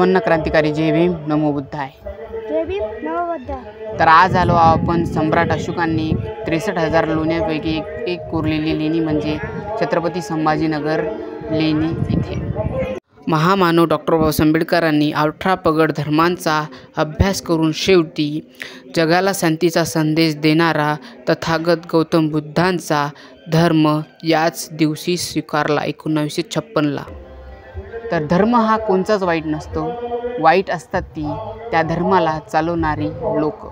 सर्वांना क्रांतिकारी जय भीम नमो बुद्धाय। जय भीम नमो बुद्धाय। तर आज आलो आपण सम्राट अशोकांनी 63,000 लेण्यांपैकी एक कोरलेली लेणी म्हणजे छत्रपती संभाजीनगर लेणी इथे। महामानव डॉक्टर बाबासाहेब आंबेडकरांनी 18 पगड धर्मांचा अभ्यास करून शेवटी जगाला शांतीचा संदेश देणारा तथागत गौतम बुद्धांचा धर्म याच दिवशी स्वीकारला 1956ला। तर धर्म हा कोणताच वाईट नसतो, वाईट असतात त्या धर्माला चालवणारी लोक।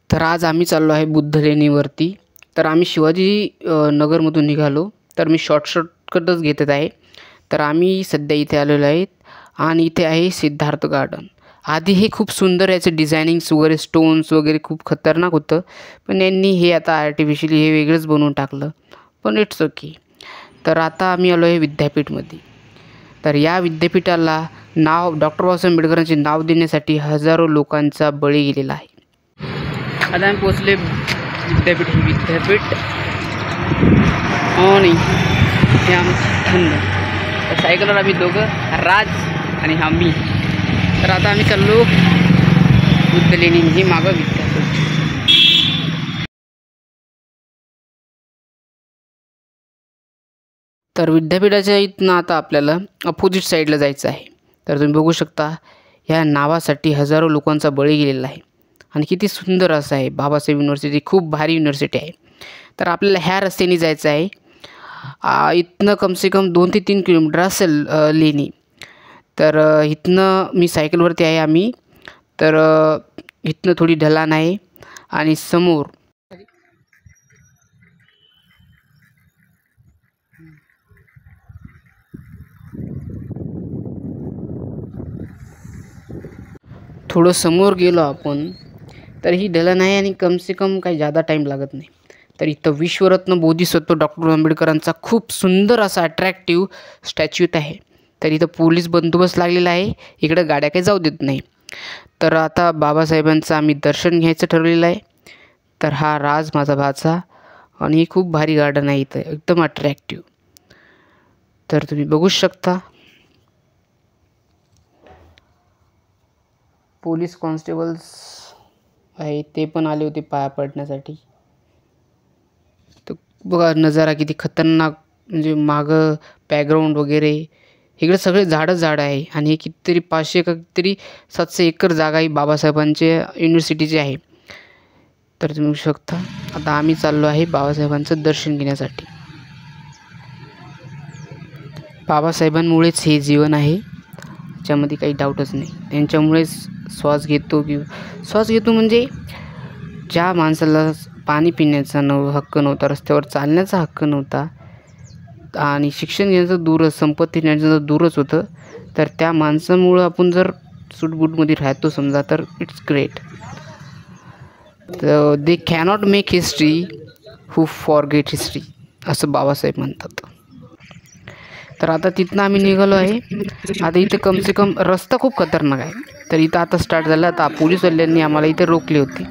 तर आज आम्ही चाललो आहे बुद्ध लेणीवरती। तर आम्ही शिवाजी नगरमधून निघालो, तर मी शॉर्टकटच घेत आहे। तर आम्ही सध्या इथे आलेलो आहेत आणि इथे आहे सिद्धार्थ गार्डन। आधी हे खूप सुंदर याचे डिझायनिंग्स वगैरे स्टोन्स वगैरे खूप खतरनाक होतं, पण यांनी हे आता आर्टिफिशियली हे वेगळंच बनवून टाकलं, पण इट्स ओके। तर आता आम्ही आलो आहे विद्यापीठमध्ये। तर या विद्यापीठाला नाव डॉक्टर बाबासाहेब आंबेडकरांचे नाव देण्यासाठी हजारो लोकांचा बळी गेलेला आहे। आता आम्ही पोचले विद्यापीठ आणि हे आमचं थंड सायकलवर आम्ही दोघं, राज आणि हा मी। तर आता आम्ही चाललो बुद्ध लेणी ही मागं विद्यापीठ। तर विद्यापीठाच्या इथनं आता आपल्याला अपोजिट साईडला जायचं आहे। तर तुम्ही बघू शकता ह्या नावासाठी हजारो लोकांचा बळी गेलेला आहे आणि किती सुंदर असं आहे। बाबासाहेब युनिव्हर्सिटी खूप भारी युनिव्हर्सिटी आहे। तर आपल्याला ह्या रस्त्याने जायचं आहे। इथनं कमसे कम 2 ते 3 किलोमीटर असेल लेणी। तर इथनं मी सायकलवरती आहे आम्ही। तर इथनं थोडी ढलान आहे आणि समोर थोडं समोर गेलो आपण तर ही ढलान आहे आणि कमसे कम काही ज़्यादा टाईम लागत नाही। तर इथं विश्वरत्न बोधिसत्व डॉक्टर आंबेडकरांचा खूप सुंदर असा अट्रॅक्टिव्ह स्टॅच्यू आहे। तर इथं पोलीस बंदोबस्त लागलेला आहे, इकडं गाड्या काही जाऊ देत नाही। तर आता बाबासाहेबांचं आम्ही दर्शन घ्यायचं ठरवलेलं आहे। तर हा राज माझा भाचा आणि ही खूप भारी गार्डन आहे इथं, एकदम अट्रॅक्टिव्ह। तर तुम्ही बघू शकता पोलीस कॉन्स्टेबल्स आहे, ते पण आले होते पाया पडण्यासाठी। तर बघा नजारा किती खतरनाक, म्हणजे मागं बॅकग्राऊंड वगैरे इकडे सगळे झाडं आहे आणि हे कितीतरी 500 का कितीतरी 700 एकर जागा ही बाबासाहेबांच्या युनिव्हर्सिटीची आहे। तर तुम्ही बघू शकता आता आम्ही चाललो आहे बाबासाहेबांचं दर्शन घेण्यासाठी। बाबासाहेबांमुळेच हे जीवन आहे, त्याच्यामध्ये काही डाऊटच नाही। त्यांच्यामुळेच श्वास घेतो म्हणजे ज्या माणसाला पाणी पिण्याचा हक्क नव्हता, रस्त्यावर चालण्याचा हक्क नव्हता आणि शिक्षण घेण्याचं दूरच, संपत्ती घेण्याचं दूरच होतं, तर त्या माणसामुळं आपण जर सूटबूटमध्ये राहतो समजा, तर इट्स ग्रेट। तर दे कॅनॉट मेक हिस्ट्री हू फॉरगेट हिस्ट्री असं बाबासाहेब म्हणतात। तर आता तिथनं आम्ही निघालो आहे। आता इथे कमसे कम रस्ता खूप खतरनाक आहे। तर इथं आता स्टार्ट झालं। आता पोलीसवाल्यांनी आम्हाला इथे रोखले होते,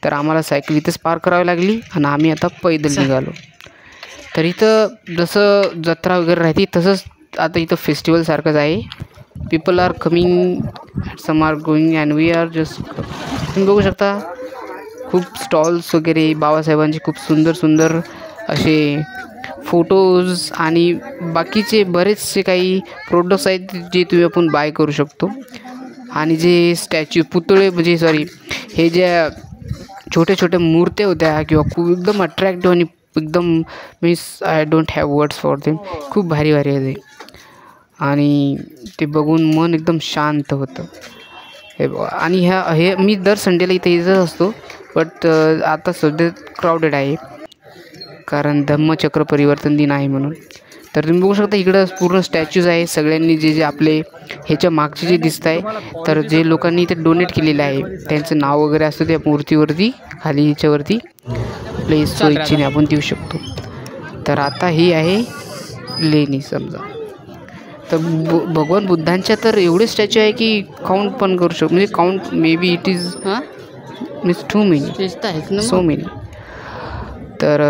तर आम्हाला सायकल इथेच पार्क करावी लागली आणि आम्ही आता पैदल निघालो। तर इथं जसं जत्रा वगैरे राहते तसंच आता इथं फेस्टिवल सारखंच आहे। People are coming, some are going and we are just. तुम्ही बघू शकता खूप स्टॉल्स वगैरे बाबासाहेबांचे खूप सुंदर असे फोटोज आणि बाकीचे बरेचसे काही प्रोडक्ट्स आहेत जे तुम्ही आपण बाय करू शकतो। आणि जे स्टॅच्यू पुतळे म्हणजे हे ज्या छोट्या मूर्त्या होत्या किंवा खूप एकदम अट्रॅक्टिव्ह आणि एकदम means I don't have words for them, खूप भारी आहे आणि ते बघून मन एकदम शांत होतं। हे आणि हे मी दर संडेला इथं असतो, बट आता सध्या क्राऊडेड आहे कारण धम्मचक्र परिवर्तन दिन आहे म्हणून। तर तुम्ही बघू शकता इकडं पूर्ण स्टॅच्यूज आहे। सगळ्यांनी जे आपले ह्याच्या मागचे जे दिसत आहे, तर जे लोकांनी इथे डोनेट केलेलं आहे त्यांचं नाव वगैरे असतं त्या मूर्तीवरती, खाली ह्याच्यावरती आपल्या स्वइच्छेने आपण देऊ शकतो। तर आता ही आहे लेणी समजा। तर भगवान बुद्धांच्या तर एवढे स्टॅच्यू आहे की काउंट पण करू शकतो, म्हणजे count may be it is means too many, so many. तर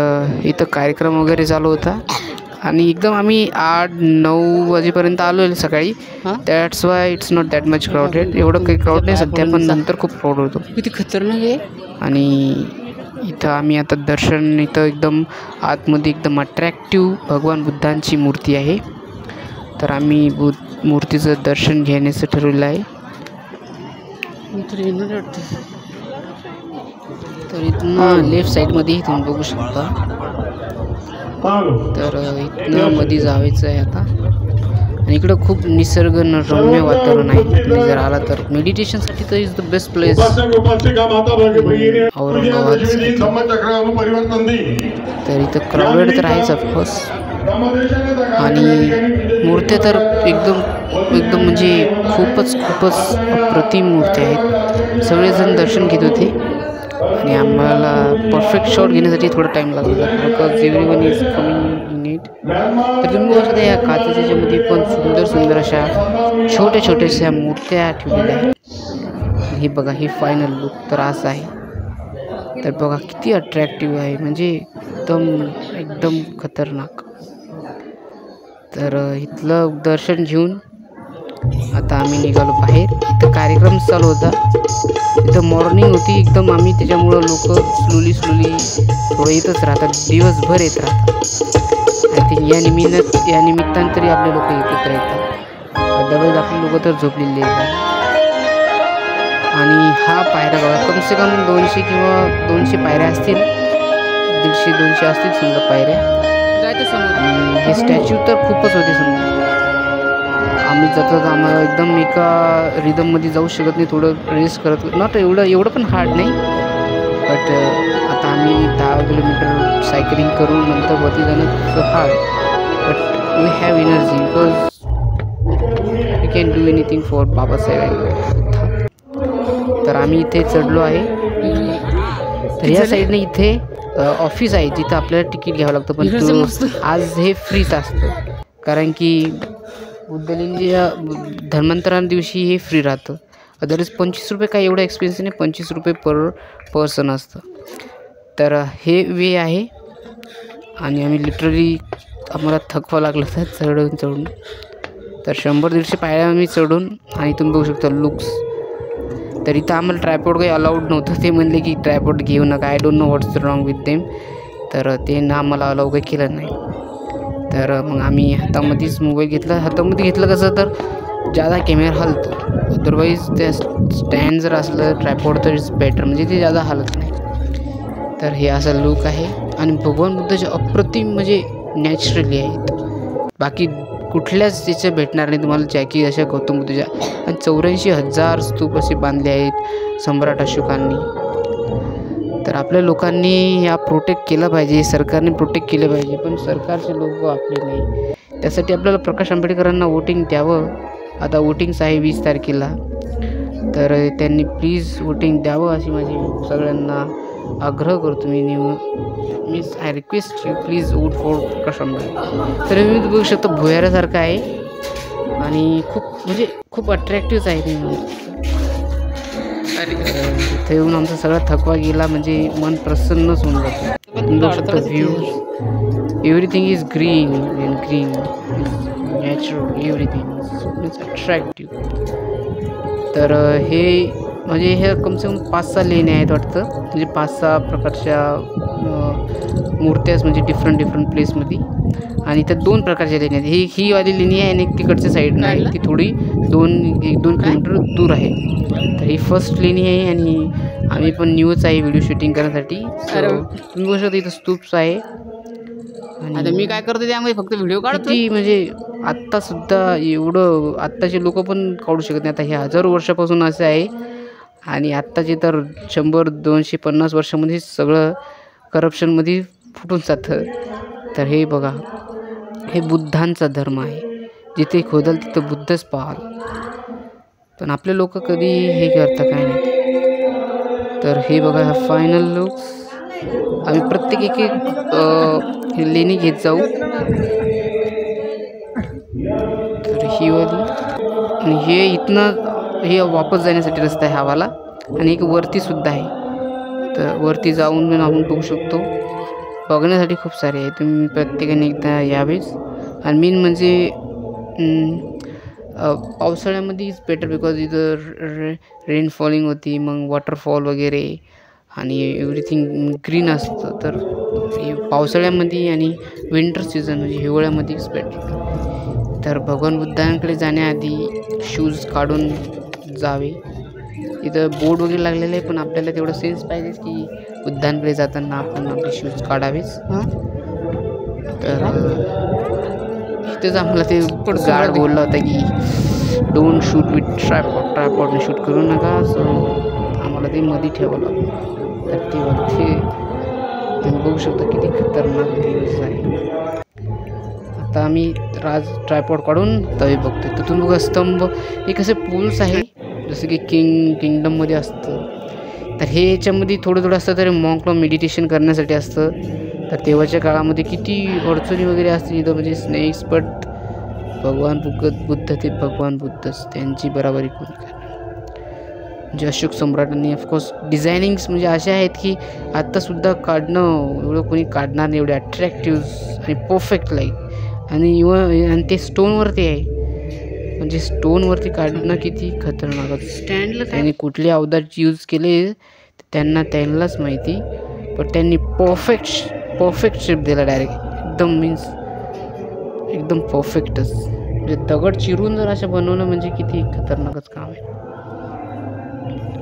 इथं कार्यक्रम वगैरे चालू होता आणि एकदम आम्ही 8-9 वाजेपर्यंत आलो आहे सकाळी. That's why it's not that much crowded. एवढं काही क्राऊड नाही सध्या, पण नंतर खूप क्राऊड होतो. किती खतरनाक आहे. आणि इथं आम्ही आता दर्शन, इथं एकदम आतमध्ये एकदम अट्रॅक्टिव्ह भगवान बुद्धांची मूर्ती आहे. तर आम्ही मूर्तीचं दर्शन घेण्याचं ठरवलं आहे. तर इथनं लेफ्ट साईडमध्ये तुम्ही बघू शकता. तर इथनं मध्ये जायचं आहे आता. आणि इकडं खूप निसर्गरम्य वातावरण आहे. तुम्ही जर आला तर मेडिटेशनसाठी तर is the best place Aurangabad. तर इथं क्राऊडेड तर आहेच ऑफकोर्स. आणि मूर्त्या तर एकदम म्हणजे खूपच अप्रतिम मूर्ती आहेत. सगळेजण दर्शन घेत होते आणि आम्हाला परफेक्ट शॉट घेण्यासाठी थोडा टाईम लागला because everyone is coming in it. तर तुम्ही बघू शकता या काचेच्या ह्याच्यामध्ये पण सुंदर अशा छोट्याशा मूर्त्या ठेवलेल्या आहेत. हे बघा, हे फायनल लुक तर असं आहे. तर बघा किती अट्रॅक्टिव्ह आहे, म्हणजे एकदम खतरनाक. तर इथलं दर्शन घेऊन आता आम्ही निघालो बाहेर. इथं कार्यक्रम चालू होता. इथं मॉर्निंग होती एकदम. आम्ही त्याच्यामुळं लोक स्लोली थोडं येतच राहतात, दिवसभर येत राहतात. आय थिंक या निमित्तानं तरी आपले लोक एकत्र येतात. अदरवाईज आपले लोक तर झोपलेले आहेत. आणि हा पायऱ्या बघा, कमसे कम 200 किंवा 200 पायऱ्या असतील, 150-200 असतील समजा पायऱ्या. हे स्टॅच्यू तर खूपच होते समजा. आम्ही जातात आम्हाला एकदम एका रिदममध्ये जाऊ शकत नाही, थोडं रेस्ट करत नॉट एवढं पण हार्ड नाही. बट आता आम्ही 10 किलोमीटर सायकलिंग करून नंतर वरती जाणं खूप hard. But we have energy because we can do anything for Babasaheb. तर आम्ही इथे चढलो आहे. तर या साईडने इथे ऑफिस आहे जिथं आपल्याला तिकीट घ्यावं लागतं, पण आज हे फ्रीच असतं. कारण की बुद्धलिंगच्या धर्मांतरण दिवशी हे फ्री राहतं. अदरवाईज 25 रुपये काय एवढं एक्सपेन्सिव्ह नाही, 25 रुपये पर पर्सन असतं. तर हे वे आहे. आणि आम्ही लिटरली आम्हाला थकवा लागला होता चढून. तर 100-150 पायऱ्या आम्ही चढून. आणि तुम्ही बघू शकता लुक्स. तर इथं आम्हाला ट्रायपॉड काही अलाउड नव्हतं. ते म्हणले की ट्रायपॉड घेऊ नका. I don't know what's wrong with them. तर ते ना आम्हाला अलाउ काही केलं नाही. तर मग आम्ही हातामध्येच मोबाईल घेतला. हातामध्ये घेतलं कसं तर जादा कॅमेरा हलतो. अदरवाईज त्या स्टँड जर असलं ट्रायपॉड तर इट्स बेटर, म्हणजे ते जादा हलत नाही. तर हे असं लुक आहे. आणि भगवान बुद्धाचे अप्रतिम म्हणजे नॅचरली आहेत. बाकी कुठल्याच त्याच्या भेटणार नाही तुम्हाला जॅकी अशा गौतम बुद्धाच्या. आणि 84,000 स्तूप असे बांधले आहेत सम्राट अशोकांनी. तर आपल्या लोकांनी या प्रोटेक्ट केलं पाहिजे, सरकारने प्रोटेक्ट केलं पाहिजे. पण सरकारचे लोक आपले नाही. त्यासाठी आपल्याला प्रकाश आंबेडकरांना वोटिंग द्यावं. आता वोटिंग्स आहे 20 तारखेला. तर त्यांनी प्लीज वोटिंग द्यावं अशी माझी सगळ्यांना आग्रह करतो मी. I request you please vote for Prakash Ambedkar. तर मी बघू शकतो भुयारासारखं आहे आणि खूप अट्रॅक्टिव्ह आहे ते. इथे येऊन आमचा सगळा थकवा गेला, म्हणजे मन प्रसन्नच होऊन जातं. बघू शकता views, everything is green natural, everything is attractive. तर हे कमसे कम 5-6 लेण्या आहेत वाटतं. म्हणजे 5-6 प्रकारच्या मूर्त्याच म्हणजे डिफरंट प्लेसमध्ये. आणि त्या 2 प्रकारच्या लेण्या आहेत. ही वाली लेणी आहे आणि एक तिकडच्या साईडनं आहे, ती थोडी 1-2 किलोमीटर दूर आहे. तर ही फर्स्ट लेणी आहे. आणि आम्ही पण न्यूच आहे व्हिडिओ शूटिंग करण्यासाठी. तुम्ही बघू शकता इथं स्तूप्स आहे. आता मी काय करतो त्यामध्ये फक्त व्हिडिओ काढतो. म्हणजे आत्तासुद्धा एवढं आत्ताचे लोक पण काढू शकत नाही. आता हे हजारो वर्षापासून असं आहे. आणि आत्ताचे तर 100-250 वर्षामध्ये सगळं करप्शनमध्ये फुटून जातं. तर हे बघा, हे बुद्धांचा धर्म आहे. जिथे खोदाल तिथं बुद्धच पाहाल. पण आपले लोक कधी हे करतात काय नाही. तर हे बघा हा फायनल लुक्स. आम्ही प्रत्येक एक लेणी घेत जाऊ. तर ही वाली. आणि हे इथनं हे वापस जाण्यासाठी रस्ता आहे हवाला. आणि एक वरतीसुद्धा आहे. तर वरती जाऊन आपण बघू शकतो बघण्यासाठी खूप सारे आहे. तुम्ही प्रत्येकाने एकदा यावेच. आणि मेन म्हणजे पावसाळ्यामध्येच बेटर बिकॉज इथं रेन फॉलिंग होती, मग वॉटरफॉल वगैरे आणि एव्हरीथिंग ग्रीन असतं. तर पावसाळ्यामध्ये आणि विंटर सीझन म्हणजे हिवाळ्यामध्येच बेटर. तर भगवान बुद्धांकडे जाण्याआधी शूज काढून जावे. इथं बोर्ड वगैरे लागलेलं आहे, पण आपल्याला तेवढं सेन्स पाहिजेच की बुद्धांकडे जाताना आपण आपले शूज काढावेच. तर इथंच आम्हाला ते गार्ड बोलला होता की डोंट शूट विथ ट्रायपॉडने शूट करू नका. सो आम्हाला ते मध्ये ठेवावं लागलं. तर ते तुम्ही बघू शकता किती खतरनाक व्ह्यूज आहे. आता आम्ही ट्रायपॉड काढून तवे बघतोय. तिथून बघा स्तंभ, हे कसे पोल्स आहे जसं की किंगडममध्ये असतं. तर हे याच्यामध्ये थोडं असतं, तर मॉंकला मेडिटेशन करण्यासाठी असतं. तर तेव्हाच्या काळामध्ये किती अडचणी वगैरे असतील इथं, म्हणजे स्नेक्स. बट भगवान बुद्ध ते भगवान बुद्धच, त्यांची बराबरी कोण करणार. म्हणजे अशोक सम्राटांनी ऑफकोर्स डिझायनिंग्स म्हणजे असे आहेत की आत्तासुद्धा काढणं एवढं कोणी काढणार नाही, एवढे अट्रॅक्टिव्ह आणि परफेक्ट लाईक. आणि ते स्टोनवरती आहे, म्हणजे स्टोनवरती काढणं किती खतरनाक. स्टँडला त्यांनी कुठले अवतार यूज केले त्यांनाच माहिती. पण त्यांनी परफेक्ट शेप दिला डायरेक्ट, एकदम मीन्स एकदम परफेक्टच. म्हणजे दगड चिरून जर असं बनवलं म्हणजे किती खतरनाकच काम आहे.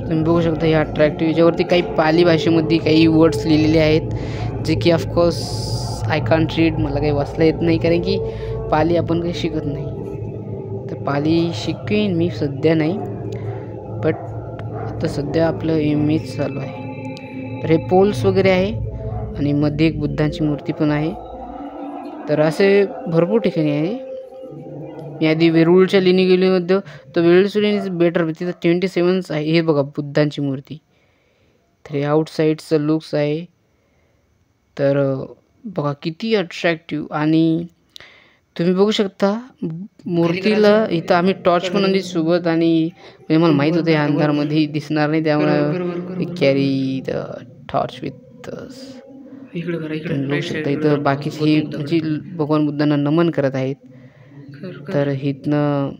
तुम्ही बघू शकता हे अट्रॅक्टिव्ह. याच्यावरती काही पाली भाषेमध्ये काही वर्ड्स लिहिलेले आहेत, जे की ऑफकोर्स आय कांट रीड, मला काही वाचता येत नाही, कारण की पाली आपण काही शिकत नाही. तर पाली शिकेन मी, सध्या नाही, बट आता सध्या आपलं MA चालू आहे. तर हे पोल्स वगैरे आहे आणि मध्ये एक बुद्धांची मूर्ती पण आहे. तर असे भरपूर ठिकाणी आहे. मी आधी वेरूळच्या लेणी गेली मध्ये, तर वेरूळची लेणी बेटर, तिथं 27 आहे. हे बघा बुद्धांची मूर्ती. तर हे आउटसाईडचं लुक्स आहे. तर बघा किती अट्रॅक्टिव्ह. आणि तुम्ही बघू शकता मूर्तीला इथं आम्ही टॉर्च पण आणली सोबत, आणि म्हणजे मला माहीत होतं या अंधारमध्ये दिसणार नाही, त्यामुळे carry the torch with us. तुम्ही बघू शकता इथं बाकीचे म्हणजे भगवान बुद्धांना नमन करत आहेत. तर इथनं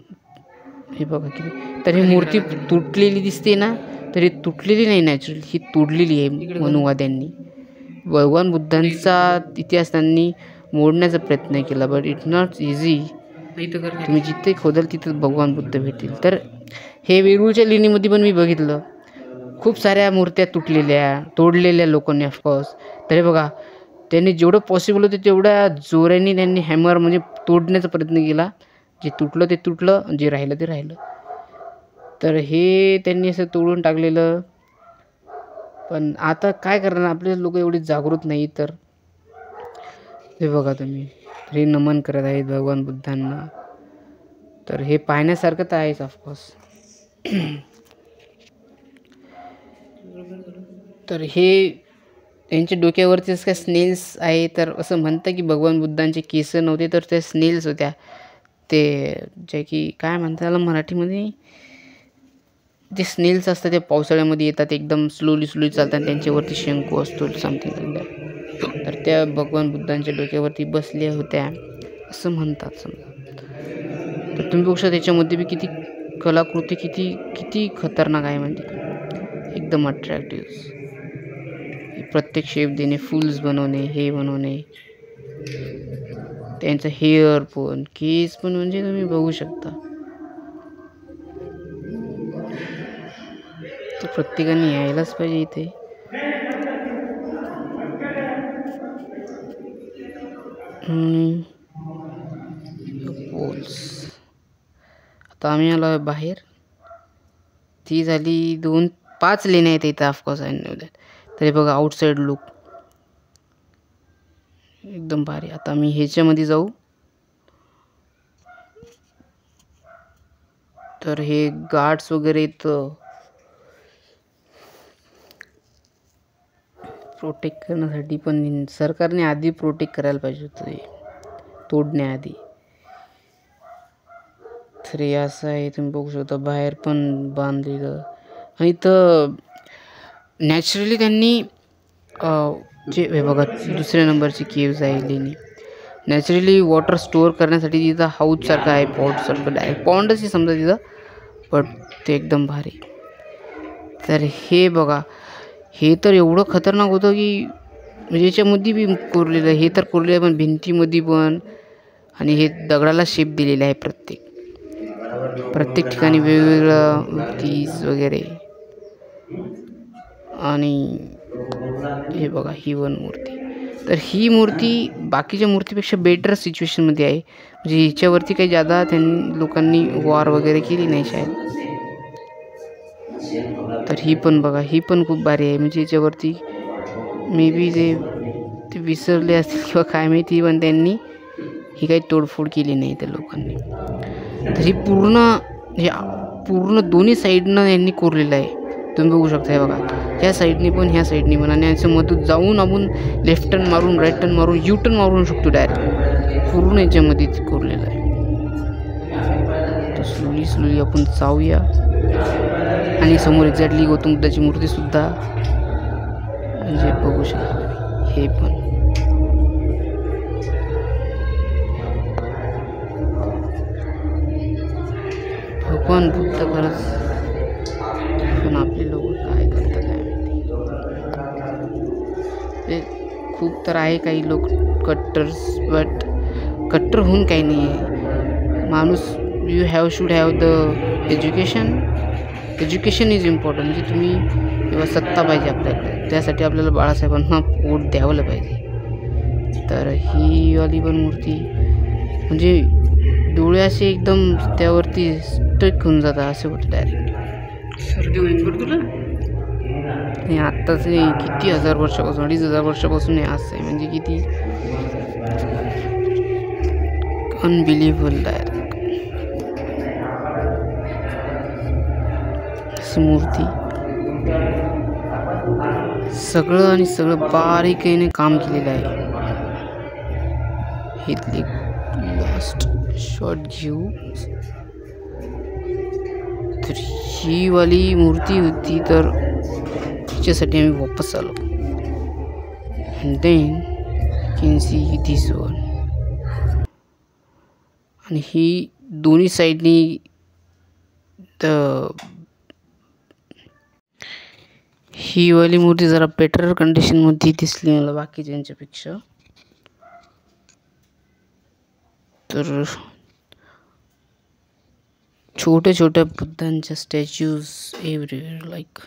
हे बघा किती. तर ही मूर्ती तुटलेली दिसते ना, तर ही तुटलेली नाही नॅचरल, ही तोडलेली आहे मनुवाद्यांनी. भगवान बुद्धांचा इतिहास त्यांनी मोडण्याचा प्रयत्न केला, बट इट्स नॉट इझी. तुम्ही जिथे खोदाल तिथे भगवान बुद्ध भेटतील. तर हे वेरूळच्या लेणीमध्ये पण मी बघितलं खूप साऱ्या मूर्त्या तोडलेल्या लोकांनी ऑफकोर्स. तर हे बघा त्यांनी जेवढं पॉसिबल होतं तेवढ्या जोराने त्यांनी हॅमर म्हणजे तोडण्याचा प्रयत्न केला. जे तुटलं ते तुटलं, जे राहिलं ते राहिलं. तर हे त्यांनी असं तोडून टाकलेलं. पण आता काय करणार, आपले लोक एवढे जागृत नाही. तर हे बघा तुम्ही, हे नमन करत आहेत भगवान बुद्धांना. तर हे पाहण्यासारखं तर आहेच ऑफकोर्स. तर हे त्यांच्या डोक्यावरतीच काय स्नेल्स आहे. तर असं म्हणतं की भगवान बुद्धांचे केस नव्हते, तर त्या स्नेल्स होत्या. ते जे की काय म्हणतात त्याला मराठीमध्ये, जे स्नेल्स असतात ते पावसाळ्यामध्ये येतात, एकदम स्लोली चालतात, त्यांच्यावरती शंकू असतो समथिंग. तर त्या भगवान बुद्धांच्या डोक्यावरती बसल्या होत्या असं म्हणतात समजा. तर तुम्ही बघू शकता त्याच्यामध्ये बी किती कलाकृती किती खतरनाक आहे, म्हणजे एकदम अट्रॅक्टिव्ह. प्रत्येक शेप देणे, फुल्स बनवणे, हे बनवणे, त्यांचं हेअर पण, केस पण, म्हणजे तुम्ही बघू शकता. तर प्रत्येकाने यायलाच पाहिजे इथे. पोल्स. आता आम्ही आलो आहे बाहेर. ती झाली 5 लेण्या आहेत इथं ऑफकोर्स. तर हे बघा आउटसाईड लुक एकदम भारी. आता आम्ही ह्याच्यामध्ये जाऊ. तर हे गार्ड्स वगैरे इथं प्रोटेक्ट करण्यासाठी, पण सरकारने आधी प्रोटेक्ट करायला पाहिजे होतं हे तोडण्याआधी. तर हे असं आहे, तुम्ही बघू शकता बाहेर पण बांधलेलं. आणि इथं नॅचरली त्यांनी जे हे बघा दुसऱ्या नंबरची केव्ज आहे लेणी. नॅचरली वॉटर स्टोअर करण्यासाठी तिथं हाऊससारखं आहे, पॉन्डसारखं, डायरेक्ट पॉन्डच आहे समजा तिथं, बट ते एकदम भारी. तर हे बघा, हे तर एवढं खतरनाक होतं की म्हणजे याच्यामध्ये बी कोरलेलं आहे, हे तर कोरलेलं आहे पण भिंतीमध्ये पण, आणि हे दगडाला शेप दिलेला आहे प्रत्येक ठिकाणी वेगवेगळं मूर्तीज वगैरे. आणि हे बघा ही वन मूर्ती, तर ही मूर्ती बाकीच्या मूर्तीपेक्षा बेटर सिच्युएशनमध्ये आहे, म्हणजे हिच्यावरती काही जादा त्यांनी लोकांनी वॉर वगैरे केली नाही शायद. तर ही पण बघा, ही पण खूप भारी आहे, म्हणजे याच्यावरती मे बी ते विसरले असतील किंवा काय माहिती, पण त्यांनी ही काही तोडफोड केली नाही त्या लोकांनी. तर ही पूर्ण दोन्ही साईडनं यांनी कोरलेलं आहे, तुम्ही बघू शकता. हे बघा, ह्या साईडनी पण ह्या साईडनी पण, आणि याच्या मधून जाऊन आपण लेफ्ट टर्न मारून, राईट टर्न मारून, यू टर्न मारून शकतो डायरेक्ट, पूर्ण याच्यामध्ये कोरलेलं आहे. तर स्लोली आपण जाऊया, आणि समोर एक्झॅक्टली गौतम बुद्धाची मूर्तीसुद्धा म्हणजे बघू शकता. हे पण भगवान बुद्ध खरंच, पण आपले लोक काय करतात काय माहिती. ते खूप तर आहे काही लोक कट्टर्स, बट कट्टर होऊन काही नाही आहे. माणूस should have the education is important. म्हणजे तुम्ही किंवा सत्ता पाहिजे आपल्याकडे, त्यासाठी आपल्याला बाळासाहेबांना वोट द्यावलं पाहिजे. तर ही वाली पण मूर्ती म्हणजे डोळे असे एकदम त्यावरती स्टक होऊन जातात, असे होते डायरेक्ट. सर्दी होईल बरं तुला. हे आत्ताच नाही, किती 1000 वर्षापासून, 2500 वर्षापासून हे असं आहे, म्हणजे किती अनबिलिव्हेबल डायरेक्ट अशी मूर्ती. सगळं बारीकीने काम केलेलं आहे. इथली लास्ट शॉट घेऊ. तर ही वाली मूर्ती होती, तर तिच्यासाठी आम्ही वापस आलो. And then can see this one. आणि ही दोन्ही साईडनी ही वाली मूर्ती जरा बेटर कंडिशनमध्ये दिसली मला बाकीच्यांच्यापेक्षा. तर छोट्या बुद्धांच्या स्टॅच्यूज एव्हरीवेअर लाईक.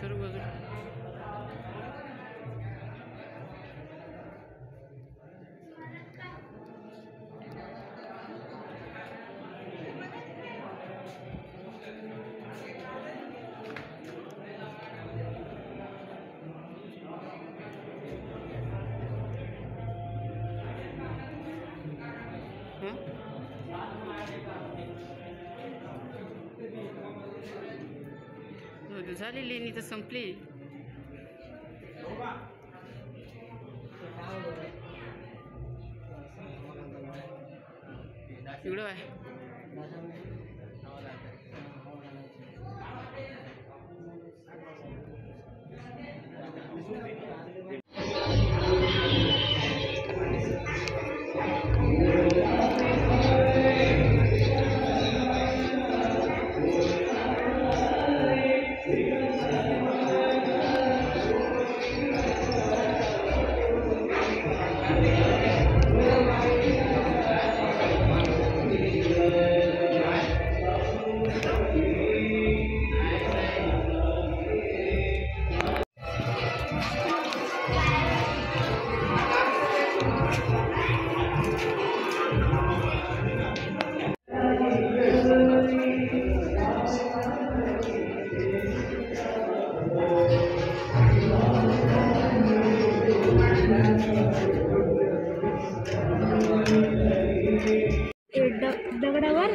सर्व बाजूला झाली लेणी तर संपली. इकडं आहे दगडावर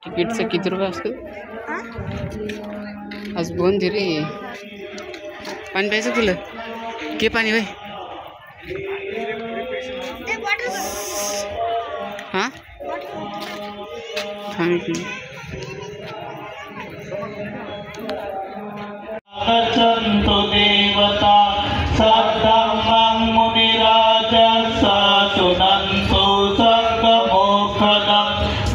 तिकीटचं किती रुपये असतं आज बंद रे. पाणी प्यायचं तुला के पाणी बाई हां गच्छन्तु देवता सद्धम्मं मुनिराजः शृण्वन्तु सर्गमोक्षदं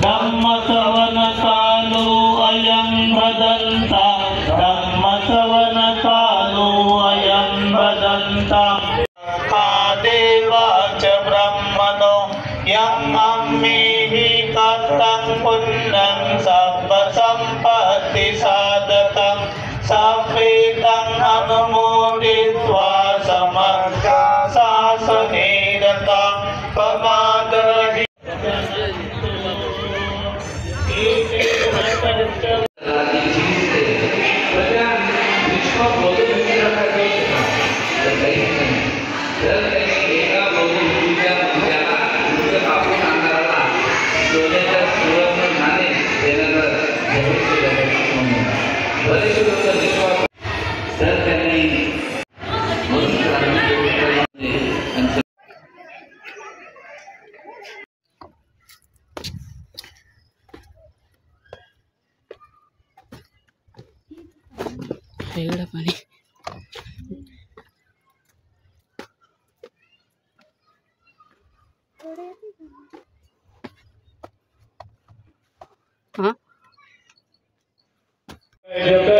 धम्मश्रवणकालो अयं भदन्ता धम्मश्रवणकालो अयं भदन्ता देवा च ब्रह्मणो यं अम्मेहि कथं पुण्यं सर्वसम्पत्तिसाधकं सपेतं अनुमोदित्वा समर्था शासनेरतां पमादहि पाणी हा जप